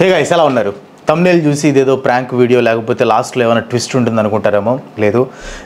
Hey guys ఎలా ఉన్నారు? thumbnail చూసి ఇదేదో ప్రాంక్ వీడియో లేకపోతే లాస్ట్లో ఏమైనా ట్విస్ట్ ఉంటుంది అనుకుంటారేమో. లేదు,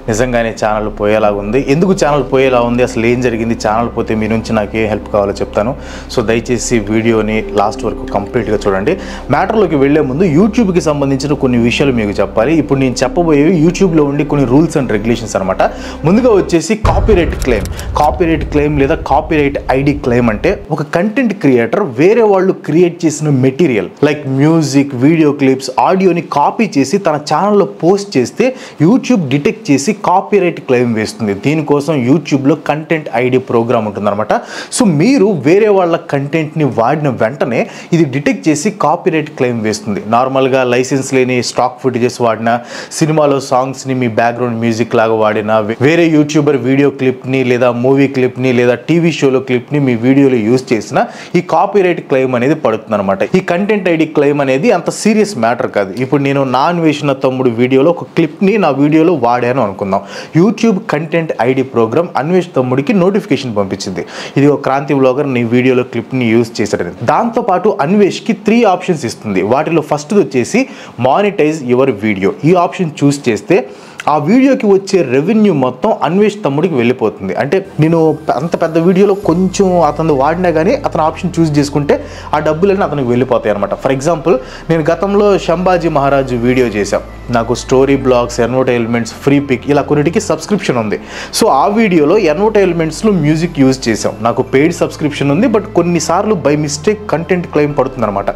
నిజంగానే ఛానల్ పోయేలాగా ఉంది. ఎందుకు ఛానల్ పోయేలా ఉంది, అసలు ఏం జరిగింది, ఛానల్ పోతే మీ నుంచి నాకు ఏ హెల్ప్ కావాలో చెప్తాను. సో దయచేసి వీడియోని లాస్ట్ వరకు కంప్లీట్గా చూడండి. మ్యాటర్లోకి వెళ్లే ముందు యూట్యూబ్కి సంబంధించిన కొన్ని విషయాలు మీకు చెప్పాలి. ఇప్పుడు నేను చెప్పబోయేవి యూట్యూబ్లో ఉండి కొన్ని రూల్స్ అండ్ రెగ్యులేషన్స్ అనమాట. ముందుగా వచ్చేసి కాపీరైట్ క్లెయిమ్ లేదా కాపీరైట్ ఐడి క్లెయిమ్ అంటే ఒక కంటెంట్ క్రియేటర్ వేరే వాళ్ళు క్రియేట్ చేసిన material like music, video clips, ఆడియోని కాపీ చేసి తన ఛానల్లో పోస్ట్ చేస్తే యూట్యూబ్ డిటెక్ట్ చేసి కాపీరైట్ క్లెయిమ్ వేస్తుంది. దీనికోసం యూట్యూబ్లో కంటెంట్ ఐడి ప్రోగ్రామ్ ఉంటుందన్నమాట. సో మీరు వేరే వాళ్ళ కంటెంట్ని వాడిన వెంటనే ఇది డిటెక్ట్ చేసి కాపీరైట్ క్లెయిమ్ వేస్తుంది. నార్మల్గా లైసెన్స్ లేని స్టాక్ ఫుటేజెస్ వాడినా, సినిమాలో సాంగ్స్ని మీ బ్యాక్గ్రౌండ్ మ్యూజిక్ లాగా వాడినా, వేరే యూట్యూబర్ వీడియో క్లిప్ని లేదా మూవీ క్లిప్ని లేదా టీవీ షోలో క్లిప్ని మీ వీడియోలో యూజ్ చేసిన ఈ కాపీరైట్ క్లెయిమ్ అనేది పడుతుంది అనమాట. ఈ కంటెంట్ ఐడి క్లెయిమ్ అనేది అంత సీరియస్ మ్యాటర్ కాదు. ఇప్పుడు నేను నా అన్వేషణ తమ్ముడు వీడియోలో ఒక క్లిప్ని నా వీడియోలో వాడాను అనుకుందాం. యూట్యూబ్ కంటెంట్ ఐడి ప్రోగ్రామ్ అన్వేషణ తమ్ముడికి నోటిఫికేషన్ పంపించింది, ఇది ఒక క్రాంతి బ్లాగర్ నీ వీడియోలో క్లిప్ని యూజ్ చేశాడని. దాంతోపాటు అన్వేష్కి 3 ఆప్షన్స్ ఇస్తుంది. వాటిలో ఫస్ట్ వచ్చేసి మానిటైజ్ యువర్ వీడియో. ఈ ఆప్షన్ చూస్ చేస్తే ఆ వీడియోకి వచ్చే రెవెన్యూ మొత్తం అన్వేష్ తమ్ముడికి వెళ్ళిపోతుంది. అంటే నేను అంత పెద్ద వీడియోలో కొంచెం అతను వాడినా కానీ అతను ఆప్షన్ చూస్ చేసుకుంటే ఆ డబ్బులన్నీ అతనికి వెళ్ళిపోతాయి అనమాట. ఫర్ ఎగ్జాంపుల్, నేను గతంలో శంభాజీ మహారాజు వీడియో చేశాను. నాకు స్టోరీ బ్లాగ్స్, ఎన్వటైల్మెంట్స్, ఫ్రీ పిక్ ఇలా కొన్నిటికి సబ్స్క్రిప్షన్ ఉంది. సో ఆ వీడియోలో ఎన్వటైల్మెంట్స్లో మ్యూజిక్ యూజ్ చేసాం. నాకు పెయిడ్ సబ్స్క్రిప్షన్ ఉంది, బట్ కొన్నిసార్లు బై మిస్టేక్ కంటెంట్ క్లెయిమ్ పడుతుంది అనమాట.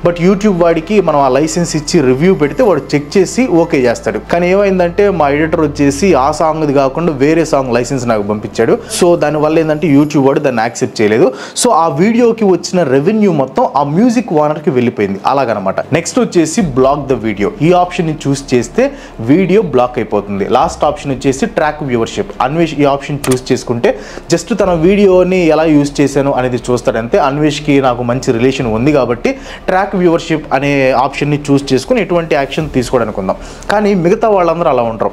బట్ యూట్యూబ్ వాడికి మనం ఆ లైసెన్స్ ఇచ్చి రివ్యూ పెడితే వాడు చెక్ చేసి ఓకే చేస్తాడు. కానీ ఏమైందంటే మా ఎడిటర్ వచ్చేసి ఆ సాంగ్ది కాకుండా వేరే సాంగ్ లైసెన్స్ నాకు పంపించాడు. సో దానివల్ల ఏంటంటే యూట్యూబ్ వాడు దాన్ని యాక్సెప్ట్ చేయలేదు. సో ఆ వీడియోకి వచ్చిన రెవెన్యూ మొత్తం ఆ మ్యూజిక్ ఓనర్కి వెళ్ళిపోయింది. అలాగనమాట. నెక్స్ట్ వచ్చేసి బ్లాక్ ద వీడియో. ఈ ఆప్షన్ని చూస్ చేస్తే వీడియో బ్లాక్ అయిపోతుంది. లాస్ట్ ఆప్షన్ వచ్చేసి ట్రాక్ వ్యూవర్షిప్. అన్వేష్ ఈ ఆప్షన్ చూస్ చేసుకుంటే జస్ట్ తన వీడియోని ఎలా యూజ్ చేశాను అనేది చూస్తాడంతే. అన్వేష్కి నాకు మంచి రిలేషన్ ఉంది కాబట్టి ట్రాక్ వ్యూవర్షిప్ అనే ఆప్షన్ని చూస్ చేసుకుని ఎటువంటి యాక్షన్ తీసుకోవడానికి ఉందాం. కానీ మిగతా వాళ్ళందరూ అలా ఉంటారు.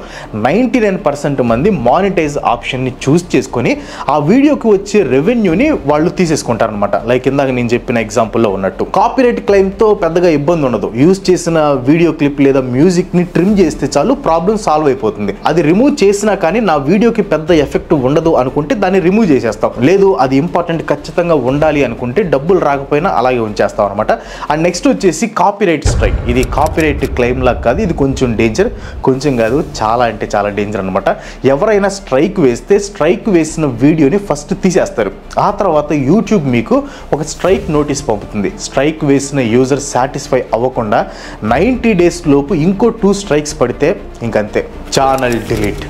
99% మంది మానిటైజ్ ఆప్షన్ని చూస్ చేసుకొని ఆ వీడియోకి వచ్చే రెవెన్యూని వాళ్ళు తీసేసుకుంటారనమాట. లైక్ ఇందాక నేను చెప్పిన ఎగ్జాంపుల్లో ఉన్నట్టు. కాపీరైట్ క్లెయిమ్తో పెద్దగా ఇబ్బంది ఉండదు. యూజ్ చేసిన వీడియో క్లిప్ లేదా మ్యూజిక్ని ట్రిమ్ చేస్తే చాలు, ప్రాబ్లం సాల్వ్ అయిపోతుంది. అది రిమూవ్ చేసినా కానీ నా వీడియోకి పెద్ద ఎఫెక్ట్ ఉండదు అనుకుంటే దాన్ని రిమూవ్ చేసేస్తాం. లేదు అది ఇంపార్టెంట్ ఖచ్చితంగా ఉండాలి అనుకుంటే డబ్బులు రాకపోయినా అలాగే ఉంచేస్తాం అనమాట. అండ్ నెక్స్ట్ వచ్చేసి కాపీరైట్ స్ట్రైక్. ఇది కాపీరైట్ క్లెయిమ్ లాగా కాదు, ఇది కొంచెం డేంజర్. కొంచెం కాదు, చాలా అంటే చాలా డేంజర్ అనమాట. ఎవరైనా స్ట్రైక్ వేస్తే స్ట్రైక్ వేసిన వీడియోని ఫస్ట్ తీసేస్తారు. ఆ తర్వాత యూట్యూబ్ మీకు ఒక స్ట్రైక్ నోటీస్ పంపుతుంది. స్ట్రైక్ వేసిన యూజర్ సాటిస్ఫై అవ్వకుండా 90 days లోపు ఇంకో 2 స్ట్రైక్స్ పడితే ఇంకంతే, ఛానల్ డిలీట్.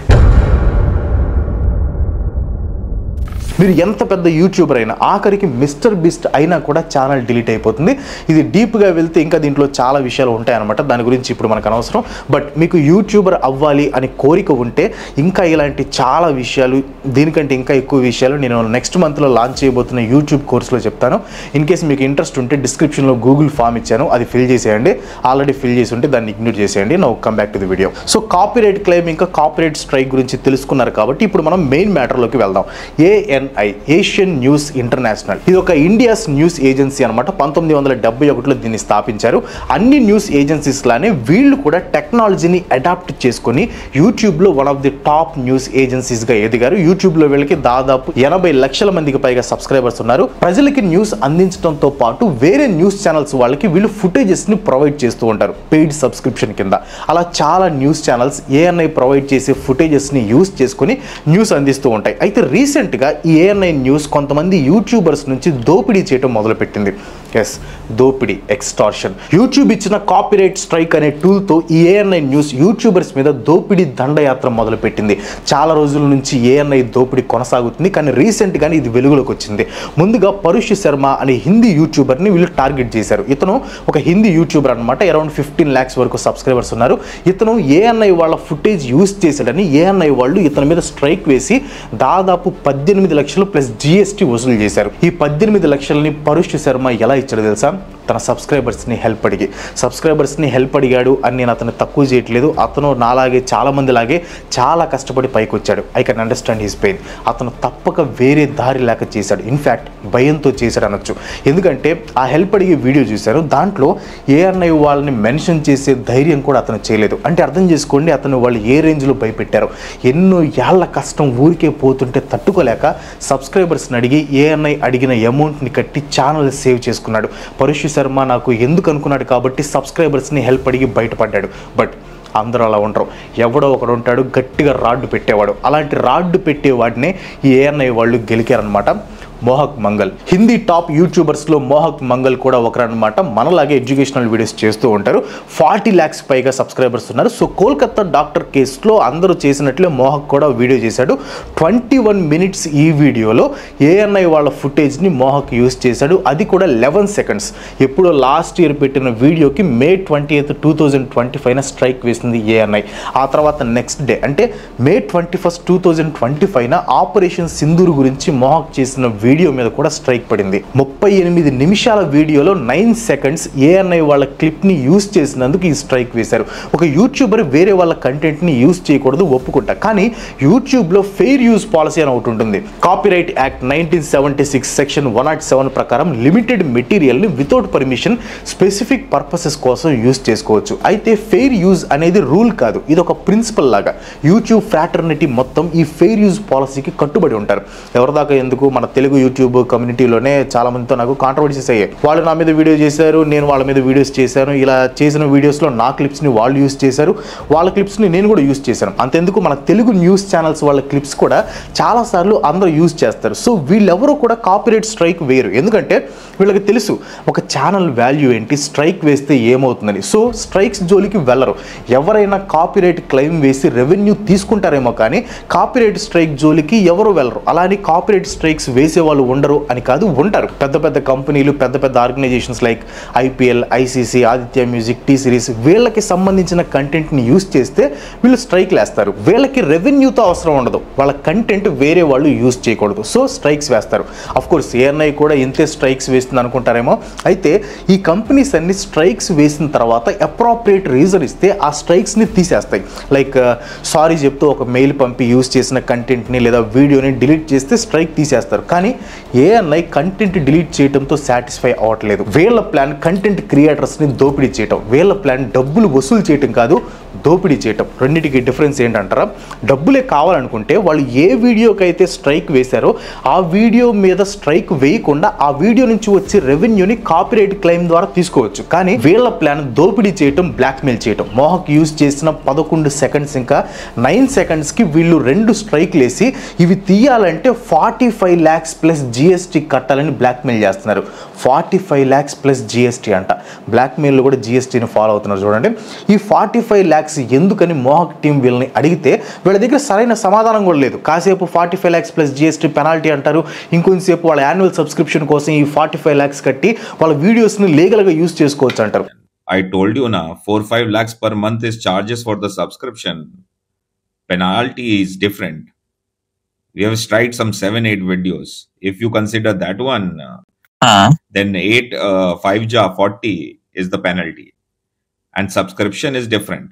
మీరు ఎంత పెద్ద యూట్యూబర్ అయినా, ఆఖరికి మిస్టర్ బీస్ట్ అయినా కూడా ఛానల్ డిలీట్ అయిపోతుంది. ఇది డీప్గా వెళ్తే ఇంకా దీంట్లో చాలా విషయాలు ఉంటాయన్నమాట. దాని గురించి ఇప్పుడు మనకు అనవసరం. బట్ మీకు యూట్యూబర్ అవ్వాలి అని కోరిక ఉంటే ఇంకా ఇలాంటి చాలా విషయాలు, దీనికంటే ఇంకా ఎక్కువ విషయాలు నేను నెక్స్ట్ మంత్లో లాంచ్ చేయబోతున్న యూట్యూబ్ కోర్సులో చెప్తాను. ఇన్ కేస్ మీకు ఇంట్రెస్ట్ ఉంటే డిస్క్రిప్షన్లో గూగుల్ ఫామ్ ఇచ్చాను, అది ఫిల్ చేసేయండి. ఆల్రెడీ ఫిల్ చేసి ఉంటే దాన్ని ఇగ్నోర్ చేసేయండి. Now come back to the video. So copyright claim ఇంకా కాపీరైట్ స్ట్రైక్ గురించి తెలుసుకున్నారు కాబట్టి ఇప్పుడు మనం మెయిన్ మ్యాటర్లోకి వెళ్దాం. Asian news international. ఇది ఒక ఇండియాస్ న్యూస్ ఏజెన్సీ అనమాట. 1971లో దీన్ని స్థాపించారు. అన్ని న్యూస్ ఏజెన్సీస్ లానే వీళ్ళు కూడా టెక్నాలజీని అడాప్ట్ చేసుకొని యూట్యూబ్లో one of the top news ఏజెన్సీస్గా ఎదిగారు. యూట్యూబ్లో వీళ్ళకి దాదాపు 80 లక్షల మందికి పైగా సబ్స్క్రైబర్స్ ఉన్నారు. ప్రజలకి న్యూస్ అందించడంతో పాటు వేరే న్యూస్ ఛానల్స్ వాళ్ళకి వీళ్ళు ఫుటేజెస్ని ప్రొవైడ్ చేస్తూ ఉంటారు పెయిడ్ సబ్స్క్రిప్షన్ కింద. అలా చాలా న్యూస్ ఛానల్స్ ఏఎన్ఐ ప్రొవైడ్ చేసే ఫుటేజెస్ని యూస్ చేసుకొని న్యూస్ అందిస్తూ ఉంటాయి. అయితే రీసెంట్గా ఈ ఏఎన్ఐ న్యూస్ కొంతమంది యూట్యూబర్స్ నుంచి దోపిడీ చేయడం మొదలుపెట్టింది. ఎస్, దోపిడీ, ఎక్స్టార్షన్. యూట్యూబ్ ఇచ్చిన కాపీరైట్ స్ట్రైక్ అనే టూల్తో ఈ ఏఎన్ఐ న్యూస్ యూట్యూబర్స్ మీద దోపిడీ దండయాత్ర మొదలుపెట్టింది. చాలా రోజుల నుంచి ఏఎన్ఐ దోపిడీ కొనసాగుతుంది, కానీ రీసెంట్గానే ఇది వెలుగులోకి వచ్చింది. ముందుగా పరుష్ శర్మ అనే హిందీ యూట్యూబర్ని వీళ్ళు టార్గెట్ చేశారు. ఇతను ఒక హిందీ యూట్యూబర్ అనమాట. అరౌండ్ 15 lakhs వరకు సబ్స్క్రైబర్స్ ఉన్నారు. ఇతను ఏఎన్ఐ వాళ్ళ ఫుటేజ్ యూజ్ చేశాడని ఏఎన్ఐ వాళ్ళు ఇతని మీద స్ట్రైక్ వేసి దాదాపు 18 లక్షలు ప్లస్ GST వసూలు చేశారు. ఈ 18 లక్షలని పరుష్ శర్మ ఎలా ఇచ్చాడు తెలుసా? తన సబ్స్క్రైబర్స్ని హెల్ప్ అడిగాడు అని నేను అతను తక్కువ చేయట్లేదు. అతను నాలాగే చాలామంది లాగే చాలా కష్టపడి పైకి వచ్చాడు. I can understand his pain. అతను తప్పక వేరే దారి లేక చేశాడు. ఇన్ఫ్యాక్ట్ భయంతో చేశాడు అనొచ్చు. ఎందుకంటే ఆ హెల్ప్ అడిగే వీడియో చూశారు, దాంట్లో ఏఎన్ఐ వాళ్ళని మెన్షన్ చేసే ధైర్యం కూడా అతను చేయలేదు. అంటే అర్థం చేసుకోండి అతను వాళ్ళు ఏ రేంజ్లో భయపెట్టారు. ఎన్నో ఏళ్ల కష్టం ఊరికే పోతుంటే తట్టుకోలేక సబ్స్క్రైబర్స్ని అడిగి ఏఎన్ఐ అడిగిన అమౌంట్ని కట్టి ఛానల్ సేవ్ చేసుకున్నాడు. పరుషు శర్మ నాకు ఎందుకు అనుకున్నాడు కాబట్టి సబ్స్క్రైబర్స్ని హెల్ప్ అడిగి బయటపడ్డాడు. బట్ అందరూ అలా ఉండరు. ఎవడో ఒకడు ఉంటాడు గట్టిగా రాడ్డు పెట్టేవాడు. అలాంటి రాడ్డు పెట్టేవాడినే ఈ ఏఎన్ఐ వాళ్ళు గెలికారనమాట. మోహక్ మంగల్ హిందీ టాప్ యూట్యూబర్స్లో మోహక్ మంగల్ కూడా ఒకరనమాట. మనలాగే ఎడ్యుకేషనల్ వీడియోస్ చేస్తూ ఉంటారు. 40 lakhs పైగా సబ్స్క్రైబర్స్ ఉన్నారు. సో కోల్కతా డాక్టర్ కేసులో అందరూ చేసినట్లే మోహక్ కూడా వీడియో చేశాడు. 21 minutes ఈ వీడియోలో ఏఎన్ఐ వాళ్ళ ఫుటేజ్ని మోహక్ యూజ్ చేశాడు. అది కూడా 11 seconds. ఎప్పుడో లాస్ట్ ఇయర్ పెట్టిన వీడియోకి May 20th, 2025 స్ట్రైక్ వేసింది ఏఎన్ఐ. ఆ తర్వాత నెక్స్ట్ డే అంటే May 21st, 2025 ఆపరేషన్ సింధూర్ గురించి మోహక్ చేసిన వీడియో మీద కూడా స్ట్రైక్ పడింది. 38 నిమిషాల వీడియోలో 9 seconds ఏఎన్ఐ వాళ్ళ క్లిప్ని యూజ్ చేసినందుకు ఈ స్ట్రైక్ వేశారు. ఒక యూట్యూబర్ వేరే వాళ్ళ కంటెంట్ని యూజ్ చేయకూడదు ఒప్పుకుంటా, కానీ యూట్యూబ్లో ఫెయిర్ యూజ్ పాలసీ అని ఒకటి ఉంటుంది. కాపీరైట్ యాక్ట్ 1976 సెక్షన్ 107 ప్రకారం లిమిటెడ్ మెటీరియల్ని వితౌట్ పర్మిషన్ స్పెసిఫిక్ పర్పసెస్ కోసం యూజ్ చేసుకోవచ్చు. అయితే ఫెయిర్ యూజ్ అనేది రూల్ కాదు, ఇది ఒక ప్రిన్సిపల్ లాగా. యూట్యూబ్ ఫ్రాటర్నిటీ మొత్తం ఈ ఫెయిర్ యూజ్ పాలసీకి కట్టుబడి ఉంటారు. ఎవరిదాకా ఎందుకు, మన తెలుగు యూట్యూబ్ కమ్యూనిటీలోనే చాలా మందితో నాకు కాంట్రవర్సీస్ అయ్యాయి. వాళ్ళు నా మీద వీడియో చేశారు, నేను వాళ్ళ మీద వీడియోస్ చేశాను. ఇలా చేసిన వీడియోస్లో నా క్లిప్స్ని వాళ్ళు యూజ్ చేశారు, వాళ్ళ క్లిప్స్ని నేను కూడా యూజ్ చేశాను. అంతెందుకు మన తెలుగు న్యూస్ ఛానల్స్ వాళ్ళ క్లిప్స్ కూడా చాలాసార్లు అందరూ యూజ్ చేస్తారు. సో వీళ్ళెవరూ కూడా కాపీరైట్ స్ట్రైక్ వేయరు. ఎందుకంటే వీళ్ళకి తెలుసు ఒక ఛానల్ వాల్యూ ఏంటి, స్ట్రైక్ వేస్తే ఏమవుతుందని. సో స్ట్రైక్స్ జోలికి వెళ్ళరు. ఎవరైనా కాపీరైట్ క్లెయిమ్ వేసి రెవెన్యూ తీసుకుంటారేమో కానీ కాపీరైట్ స్ట్రైక్ జోలికి ఎవరు వెళ్ళరు. అలానే కాపీరైట్ స్ట్రైక్స్ వేసే వాళ్ళు ఉండరు అని కాదు, ఉంటారు. పెద్ద పెద్ద కంపెనీలు, పెద్ద పెద్ద organizations like IPL, ICC, Aditya music, T series వీళ్ళకి సంబంధించిన కంటెంట్ని యూజ్ చేస్తే వీళ్ళు స్ట్రైక్లు వేస్తారు. వీళ్ళకి రెవెన్యూతో అవసరం ఉండదు, వాళ్ళ కంటెంట్ వేరే వాళ్ళు యూజ్ చేయకూడదు. సో స్ట్రైక్స్ వేస్తారు. అఫ్ కోర్స్ ఏఎన్ఐ కూడా ఇంతే స్ట్రైక్స్ వేస్తుంది అనుకుంటారేమో. అయితే ఈ కంపెనీస్ అన్ని స్ట్రైక్స్ వేసిన తర్వాత అప్రాప్రియేట్ రీజన్ ఇస్తే ఆ స్ట్రైక్స్ని తీసేస్తాయి. లైక్ సారీ చెప్తూ ఒక మెయిల్ పంపి యూజ్ చేసిన కంటెంట్ని లేదా వీడియోని డిలీట్ చేస్తే స్ట్రైక్ తీసేస్తారు. కానీ ఏఎన్ఐ కంటెంట్ డిలీట్ చేయడంతో సాటిస్ఫై అవ్వట్లేదు. వీళ్ళ ప్లాన్ కంటెంట్ క్రియేటర్స్ని దోపిడీ చేయటం. వీళ్ళ ప్లాన్ డబ్బులు వసూలు చేయటం కాదు, దోపిడీ చేయటం. రెండింటికి డిఫరెన్స్ ఏంటంటారా? డబ్బులే కావాలనుకుంటే వాళ్ళు ఏ వీడియోకి అయితే స్ట్రైక్ వేశారో ఆ వీడియో మీద స్ట్రైక్ వేయకుండా ఆ వీడియో నుంచి వచ్చే రెవెన్యూని కాపీరైట్ క్లెయిమ్ ద్వారా తీసుకోవచ్చు. కానీ వీళ్ళ ప్లాన్ దోపిడీ చేయటం, బ్లాక్మెయిల్ చేయటం. మోహక్ యూజ్ చేసిన 11 seconds ఇంకా 9 secondsకి వీళ్ళు 2 స్ట్రైక్లు వేసి ఇవి తీయాలంటే 45 lakhs ప్లస్ జిఎస్టీ కట్టాలని బ్లాక్మెయిల్ చేస్తున్నారు. 45 lakhs ప్లస్ జిఎస్టీ అంట. బ్లాక్మెయిల్లో కూడా జిఎస్టీని ఫాలో అవుతున్నారు. చూడండి, ఈ 45 lakhs ఎందుకని మోహక్ టీం వీళ్ళని అడిగితే వీళ్ళ దగ్గర సరైన సమాధానం కూడా లేదు. కాసేపు 45 lakhs ప్లస్ జిఎస్టీ పెనాల్టీ అంటారు, ఇంకొంతసేపు వాళ్ళ యాన్యువల్ సబ్స్క్రిప్షన్ కోసం ఈ 45 lakhs కట్టి వాళ్ళ వీడియోస్ని లీగల్గా యూజ్ చేసుకోవచ్చు అంటారు. I told you na 4-5 lakhs per month is charges for the subscription. Penalty is different. We have tried some 7-8 videos. If you consider that one, then 540 is the penalty. And subscription is different.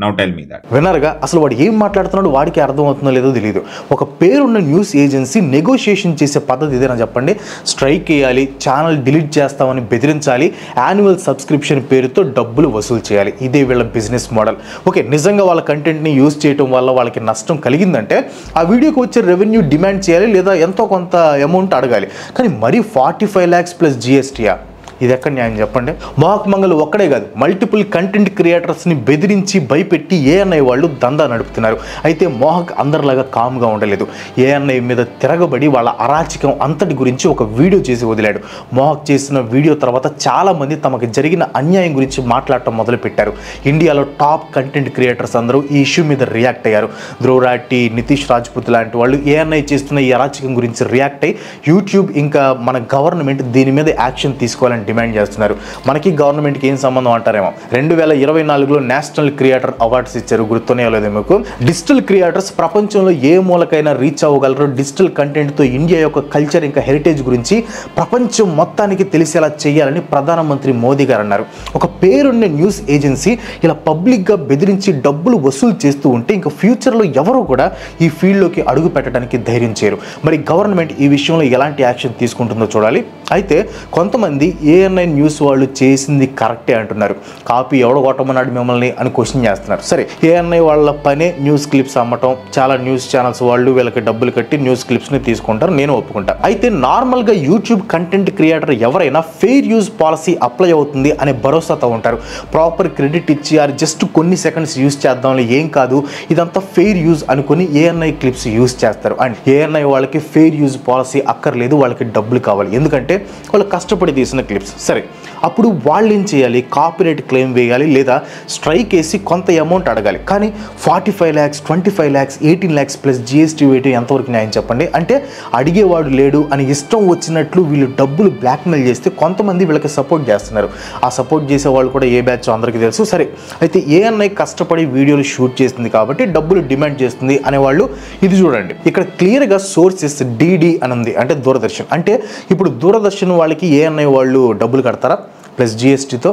Now tell me that. వినర్గా అసలు వాడు ఏం మాట్లాడుతున్నాడు వాడికి అర్థమవుతుందో లేదో తెలియదు. ఒక పేరున్న న్యూస్ ఏజెన్సీ నెగోషియేషన్ చేసే పద్ధతి ఇదేనా చెప్పండి? స్ట్రైక్ వేయాలి, ఛానల్ డిలీట్ చేస్తామని బెదిరించాలి, యాన్యువల్ సబ్స్క్రిప్షన్ పేరుతో డబ్బులు వసూలు చేయాలి. ఇదే వీళ్ళ బిజినెస్ మోడల్. ఓకే, నిజంగా వాళ్ళ కంటెంట్ని యూజ్ చేయడం వల్ల వాళ్ళకి నష్టం కలిగిందంటే ఆ వీడియోకి వచ్చే రెవెన్యూ డిమాండ్ చేయాలి లేదా ఎంతో కొంత అమౌంట్ అడగాలి. కానీ మరీ 45 lakhs ప్లస్ జిఎస్టీయా? ఇది ఎక్కడ న్యాయం చెప్పండి? మోహక్ మంగల్ ఒక్కడే కాదు, మల్టిపుల్ కంటెంట్ క్రియేటర్స్ని బెదిరించి భయపెట్టి ఏఎన్ఐ వాళ్ళు దందా నడుపుతున్నారు. అయితే మోహక్ అందరిలాగా కామ్గా ఉండలేదు. ఏఎన్ఐ మీద తిరగబడి వాళ్ళ అరాచకం అంతటి గురించి ఒక వీడియో చేసి వదిలాడు. మోహక్ చేసిన వీడియో తర్వాత చాలామంది తమకు జరిగిన అన్యాయం గురించి మాట్లాడటం మొదలుపెట్టారు. ఇండియాలో టాప్ కంటెంట్ క్రియేటర్స్ అందరూ ఈ ఇష్యూ మీద రియాక్ట్ అయ్యారు. ధ్రువ్ రాఠీ, నితీష్ రాజ్పుత్ లాంటి వాళ్ళు ఏఎన్ఐ చేస్తున్న ఈ అరాచకం గురించి రియాక్ట్ అయ్యి యూట్యూబ్ ఇంకా మన గవర్నమెంట్ దీని మీద యాక్షన్ తీసుకోవాలని అని డిమాండ్ చేస్తున్నారు. మనకి గవర్నమెంట్కి ఏం సంబంధం అంటారేమో. 2024లో నేషనల్ క్రియేటర్ అవార్డ్స్ ఇచ్చారు, గుర్తునే లేదు మీకు. డిజిటల్ క్రియేటర్స్ ప్రపంచంలో ఏ మూలకైనా రీచ్ అవ్వగలరు. డిజిటల్ కంటెంట్తో ఇండియా యొక్క కల్చర్ ఇంకా హెరిటేజ్ గురించి ప్రపంచం మొత్తానికి తెలిసేలా చేయాలని ప్రధానమంత్రి మోదీ గారు అన్నారు. ఒక పేరున్న న్యూస్ ఏజెన్సీ ఇలా పబ్లిక్గా బెదిరించి డబ్బులు వసూలు చేస్తూ ఉంటే ఇంకా ఫ్యూచర్లో ఎవరు కూడా ఈ ఫీల్డ్లోకి అడుగు పెట్టడానికి ధైర్యం చేయరు. మరి గవర్నమెంట్ ఈ విషయంలో ఎలాంటి యాక్షన్ తీసుకుంటుందో చూడాలి. అయితే కొంతమంది ఏఎన్ఐ న్యూస్ వాళ్ళు చేసింది కరెక్టే అంటున్నారు. కాపీ ఎవడో కొట్టమన్నాడు మిమ్మల్ని అని క్వశ్చన్ చేస్తున్నారు. సరే, ఏఎన్ఐ వాళ్ళ పనే న్యూస్ క్లిప్స్ అమ్మటం. చాలా న్యూస్ ఛానల్స్ వాళ్ళు వీళ్ళకి డబ్బులు కట్టి న్యూస్ క్లిప్స్ని తీసుకుంటారు, నేను ఒప్పుకుంటా. అయితే నార్మల్గా యూట్యూబ్ కంటెంట్ క్రియేటర్ ఎవరైనా ఫెయిర్ యూజ్ పాలసీ అప్లై అవుతుంది అనే భరోసాతో ఉంటారు. ప్రాపర్ క్రెడిట్ ఇచ్చి అది జస్ట్ కొన్ని సెకండ్స్ యూజ్ చేద్దాంలే, ఏం కాదు, ఇదంతా ఫెయిర్ యూజ్ అనుకుని ఏఎన్ఐ క్లిప్స్ యూజ్ చేస్తారు. అండ్ ఏఎన్ఐ వాళ్ళకి ఫెయిర్ యూజ్ పాలసీ అక్కర్లేదు, వాళ్ళకి డబ్బులు కావాలి, ఎందుకంటే వాళ్ళు కష్టపడి తీసిన క్లిప్స్. సరే, అప్పుడు వాళ్ళు ఏం చేయాలి? కాపీరైట్ క్లెయిమ్ వేయాలి లేదా స్ట్రైక్ వేసి కొంత అమౌంట్ అడగాలి. కానీ 45 lakhs, 25 lakhs, 18 lakhs plus GST వేయటం ఎంతవరకు న్యాయం చెప్పండి? అంటే అడిగేవాడు లేడు అని ఇష్టం వచ్చినట్లు వీళ్ళు డబ్బులు బ్లాక్మెయిల్ చేస్తే కొంతమంది వీళ్ళకి సపోర్ట్ చేస్తున్నారు. ఆ సపోర్ట్ చేసే వాళ్ళు కూడా ఏ బ్యాచ్ అందరికీ తెలుసు. సరే, అయితే ఏఎన్ఐ కష్టపడి వీడియోలు షూట్ చేస్తుంది కాబట్టి డబ్బులు డిమాండ్ చేస్తుంది అనేవాళ్ళు ఇది చూడండి. ఇక్కడ క్లియర్గా సోర్సెస్ డిడి అని ఉంది, అంటే దూరదర్శన్. అంటే ఇప్పుడు దూరదర్శన్ వాళ్ళకి ఏఎన్ఐ వాళ్ళు డబ్బులు కడతారా ప్లస్ జిఎస్టీతో?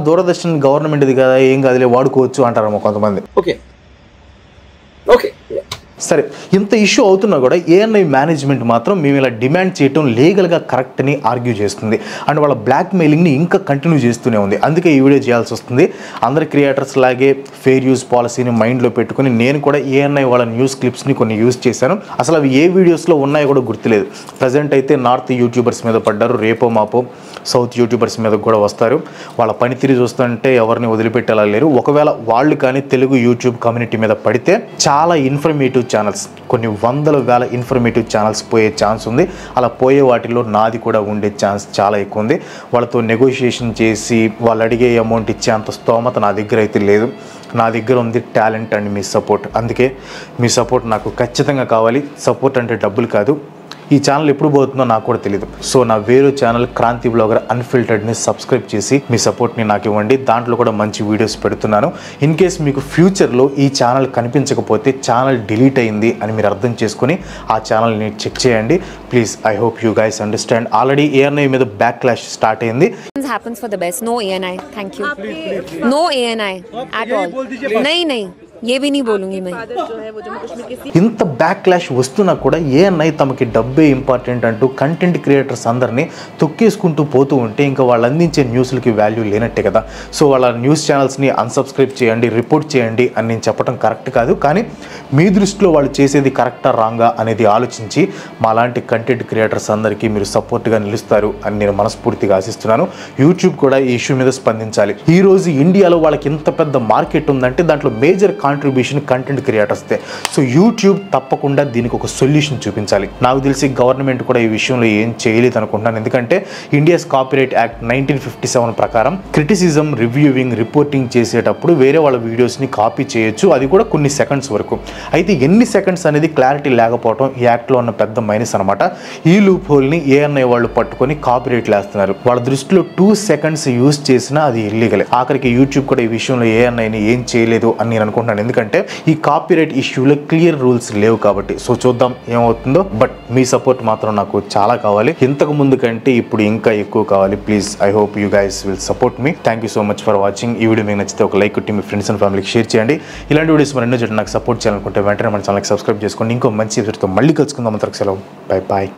దూరదర్శన్ గవర్నమెంట్ది కదా, ఏం కాదులే వాడుకోవచ్చు అంటారేమో కొంతమంది. ఓకే. సరే, ఇంత ఇష్యూ అవుతున్నా కూడా ఏఎన్ఐ మేనేజ్మెంట్ మాత్రం మేము ఇలా డిమాండ్ చేయటం లీగల్గా కరెక్ట్ అని ఆర్గ్యూ చేస్తుంది. అండ్ వాళ్ళ బ్లాక్ మెయిలింగ్ని ఇంకా కంటిన్యూ చేస్తూనే ఉంది. అందుకే ఈ వీడియో చేయాల్సి వస్తుంది. అందరి క్రియేటర్స్ లాగే ఫెయిర్ యూజ్ పాలసీని మైండ్లో పెట్టుకుని నేను కూడా ఏఎన్ఐ వాళ్ళ న్యూస్ క్లిప్స్ని కొన్ని యూజ్ చేశాను. అసలు అవి ఏ వీడియోస్లో ఉన్నాయో కూడా గుర్తులేదు. ప్రజెంట్ అయితే నార్త్ యూట్యూబర్స్ మీద పడ్డారు, రేపో మాపో సౌత్ యూట్యూబర్స్ మీద కూడా వస్తారు. వాళ్ళ పనితీరు చూస్తుంటే ఎవరిని వదిలిపెట్టేలా లేరు. ఒకవేళ వాళ్ళు కానీ తెలుగు యూట్యూబ్ కమ్యూనిటీ మీద పడితే చాలా ఇన్ఫర్మేటివ్ ఛానల్స్, కొన్ని వందల వేల ఇన్ఫర్మేటివ్ ఛానల్స్ పోయే ఛాన్స్ ఉంది. అలా పోయే వాటిలో నాది కూడా ఉండే ఛాన్స్ చాలా ఎక్కువ ఉంది. వాళ్ళతో నెగోషియేషన్ చేసి వాళ్ళు అడిగే అమౌంట్ ఇచ్చే అంత స్తోమత నా దగ్గర అయితే లేదు. నా దగ్గర ఉంది టాలెంట్ అండ్ మీ సపోర్ట్. అందుకే మీ సపోర్ట్ నాకు ఖచ్చితంగా కావాలి. సపోర్ట్ అంటే డబ్బులు కాదు. ఈ ఛానల్ ఎప్పుడు పోతుందో నాకు కూడా తెలియదు. సో నా వేరే ఛానల్ క్రాంతి బ్లాగర్ అన్ఫిల్టర్డ్ని సబ్స్క్రైబ్ చేసి మీ సపోర్ట్ని నాకు ఇవ్వండి. దాంట్లో కూడా మంచి వీడియోస్ పెడుతున్నాను. ఇన్ కేస్ మీకు ఫ్యూచర్లో ఈ ఛానల్ కనిపించకపోతే ఛానల్ డిలీట్ అయింది అని మీరు అర్థం చేసుకుని ఆ ఛానల్ని చెక్ చేయండి please. I hope you guys understand. Already ANI మీద బ్యాక్ క్లాష్ స్టార్ట్ అయింది. happens for the best. No ANI, thank you. No ANI at all. नहीं ये भी नहीं बोलूंगी मैं. ఇంత బ్యాక్ క్లాష్ వస్తున్నా కూడా ఏఎన్ఐ తమకి డబ్బే ఇంపార్టెంట్ అంటూ కంటెంట్ క్రియేటర్స్ అందరినీ తొక్కేసుకుంటూ పోతూ ఉంటే ఇంకా వాళ్ళు అందించే న్యూస్లకి వాల్యూ లేనట్టే కదా. సో వాళ్ళ న్యూస్ ఛానల్స్ని అన్సబ్స్క్రైబ్ చేయండి, రిపోర్ట్ చేయండి అని నేను చెప్పడం కరెక్ట్ కాదు. కానీ మీ దృష్టిలో వాళ్ళు చేసేది కరెక్టా రాంగా అనేది ఆలోచించి మాలాంటి కంటెంట్ క్రియేటర్స్ అందరికీ మీరు సపోర్ట్గా నిలుస్తారు అని నేను మనస్ఫూర్తిగా ఆశిస్తున్నాను. యూట్యూబ్ కూడా ఈ ఇష్యూ మీద స్పందించాలి. ఈరోజు ఇండియాలో వాళ్ళకి ఇంత పెద్ద మార్కెట్ ఉందంటే దాంట్లో మేజర్ కాంట్రిబ్యూషన్ కంటెంట్ క్రియేటర్స్దే. సో యూట్యూబ్ తప్పకుండా దీనికి ఒక సొల్యూషన్ చూపించాలి. నాకు తెలిసి గవర్నమెంట్ కూడా ఈ విషయంలో ఏం చేయలేదు అనుకుంటున్నాను. ఎందుకంటే ఇండియాస్ కాపీరైట్ యాక్ట్ 1957 ప్రకారం క్రిటిసిజం, రివ్యూవింగ్, రిపోర్టింగ్ చేసేటప్పుడు వేరే వాళ్ళ వీడియోస్ని కాపీ చేయొచ్చు, అది కూడా కొన్ని సెకండ్స్ వరకు. అయితే ఎన్ని సెకండ్స్ అనేది క్లారిటీ లేకపోవడం ఈ యాక్ట్లో ఉన్న పెద్ద మైనస్ అనమాట. ఈ లూప్ హోల్ని ఏఎన్ఐ వాళ్ళు పట్టుకొని కాపీరైట్ లేస్తున్నారు. వాళ్ళ దృష్టిలో 2 seconds యూజ్ చేసినా అది ఇల్లీగలే. ఆఖరికి యూట్యూబ్ కూడా ఈ విషయంలో ఏఎన్ఐని ఏం చేయలేదు అని నేను అనుకుంటున్నాను. ఎందుకంటే ఈ కాపీరైట్ ఇష్యూలో క్లియర్ రూల్స్ లేవు కాబట్టి. సో చూద్దాం ఏమవుతుందో. బట్ మీ సపోర్ట్ మాత్రం నాకు చాలా కావాలి. ఇంతకు ముందు కంటే ఇప్పుడు ఇంకా ఎక్కువ కావాలి please. I hope you guys will support me. Thank you so much for watching. ఈ వీడియో మీకు నచ్చితే ఒక లైక్ కొట్టి మీ ఫ్రెండ్స్ అండ్ ఫ్యామిలీకి షేర్ చేయండి. ఇలాంటి వీడియోస్ మరి ఎన్నో నాకు సపోర్ట్ చేయాలనుకుంటే వెంటనే మన ఛానల్కి సబ్స్క్రైబ్ చేసుకోండి. ఇంకో మంచి ఎపిసోడ్తో మళ్ళీ కలుసుకుందాం. అంతవరకు సెలవు. Bye bye.